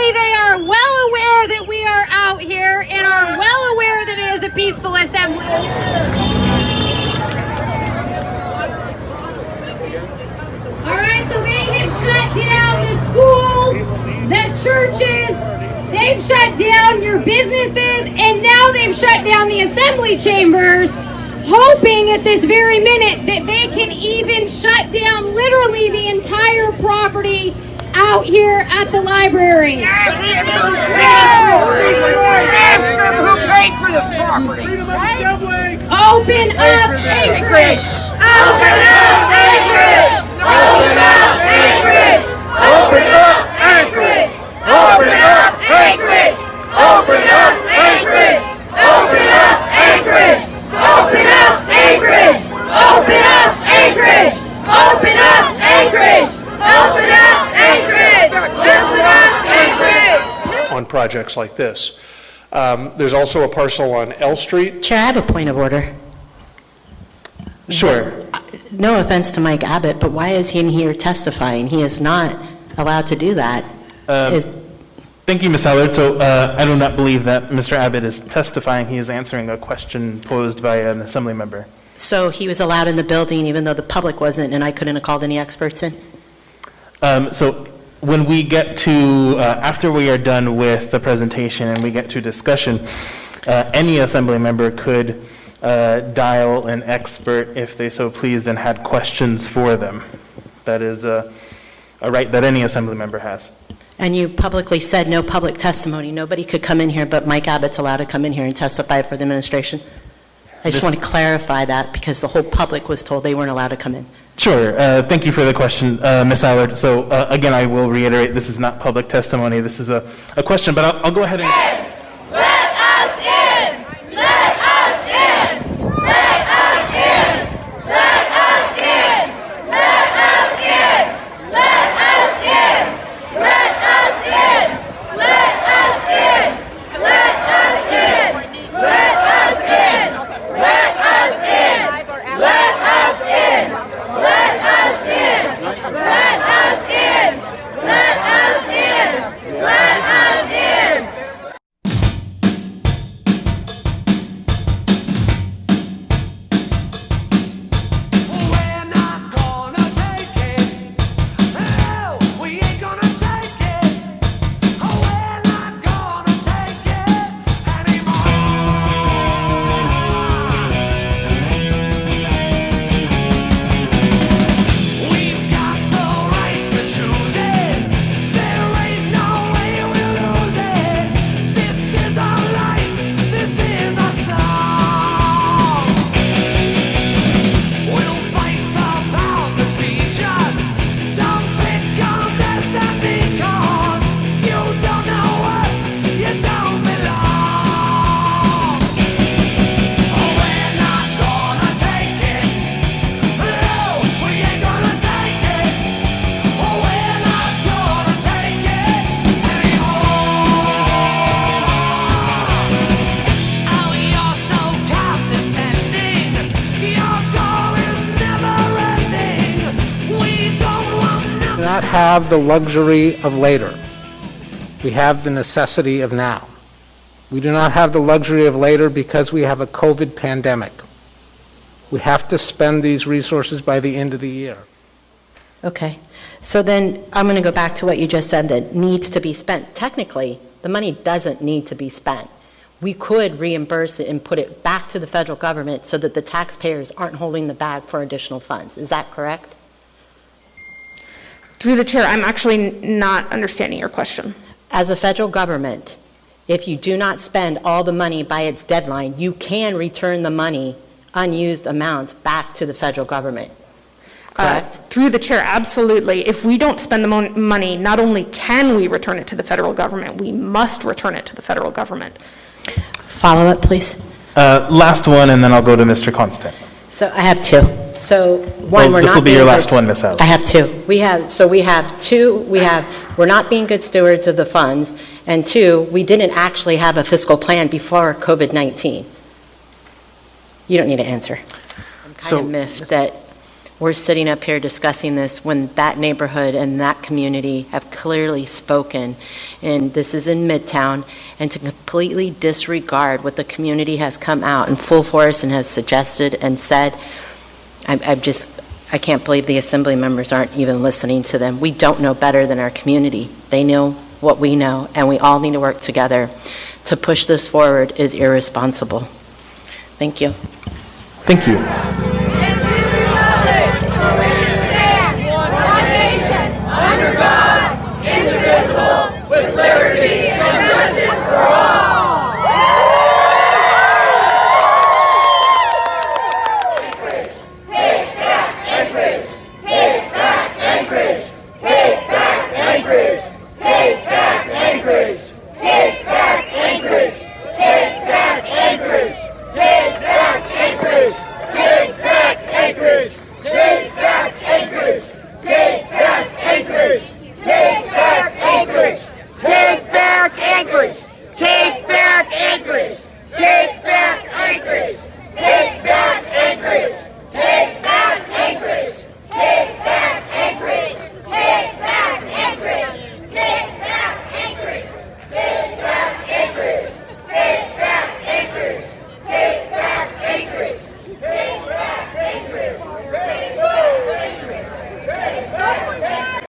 Clearly, they are well aware that we are out here and are well aware that it is a peaceful assembly. All right, so they have shut down the schools, the churches, they've shut down your businesses, and now they've shut down the assembly chambers, hoping at this very minute that they can even shut down literally the entire property out here at the library. Ask them who paid for this property. Open up Anchorage! Open up Anchorage! Open up Anchorage! Open up Anchorage! Open up Anchorage! Open up Anchorage! Open up Anchorage! Open up Anchorage! Open up Anchorage! Open up Anchorage! Open up Anchorage! Open up Anchorage! On projects like this. There's also a parcel on L Street. Chair, I have a point of order. Sure. No offense to Mike Abbott, but why is he in here testifying? He is not allowed to do that. Thank you, Ms. Allard. So I do not believe that Mr. Abbott is testifying. He is answering a question posed by an assembly member. So he was allowed in the building even though the public wasn't, and I couldn't have called any experts in? So when we get to, after we are done with the presentation and we get to discussion, any assembly member could dial an expert if they so pleased and had questions for them. That is a right that any assembly member has. And you publicly said no public testimony. Nobody could come in here, but Mike Abbott's allowed to come in here and testify for the administration. I just want to clarify that because the whole public was told they weren't allowed to come in. Sure. Thank you for the question, Ms. Allard. So again, I will reiterate, this is not public testimony. This is a question, but I'll go ahead and... Let us in! Let us in! Let us in! Let us in! Let us in! Let us in! Let us in! Let us in! Let us in! Let us in! Let us in! Let us in! Let us in! Let us in! Let us in! Let us in! We're not gonna take it. No, we ain't gonna take it. We're not gonna take it anymore. We've got the right to choose it. There ain't no way we'll lose it. This is our life. This is our song. We'll fight the powers that be just. Don't pick on destiny, 'cause you don't know us, you don't belong. We're not gonna take it. No, we ain't gonna take it. We're not gonna take it anymore. Oh, you're so condescending. Your goal is never ending. We don't want no. Do not have the luxury of later. We have the necessity of now. We do not have the luxury of later because we have a COVID pandemic. We have to spend these resources by the end of the year. Okay. So then I'm going to go back to what you just said that needs to be spent. Technically, the money doesn't need to be spent. We could reimburse it and put it back to the federal government so that the taxpayers aren't holding the bag for additional funds. Is that correct? Through the chair, I'm actually not understanding your question. As a federal government, if you do not spend all the money by its deadline, you can return the money, unused amounts, back to the federal government. Correct? Through the chair, absolutely. If we don't spend the money, not only can we return it to the federal government, we must return it to the federal government. Follow up, please. Last one, and then I'll go to Mr. Constant. So I have two. So one, we're This not will be being your good last one, Ms. Allard. I have two. We have we're not being good stewards of the funds, and two, we didn't actually have a fiscal plan before COVID-19. You don't need to answer. I'm kind of miffed that we're sitting up here discussing this when that neighborhood and that community have clearly spoken, and this is in Midtown, and to completely disregard what the community has come out in full force and has suggested and said, I can't believe the Assembly members aren't even listening to them. We don't know better than our community. They know what we know, and we all need to work together. To push this forward is irresponsible. Thank you. Thank you.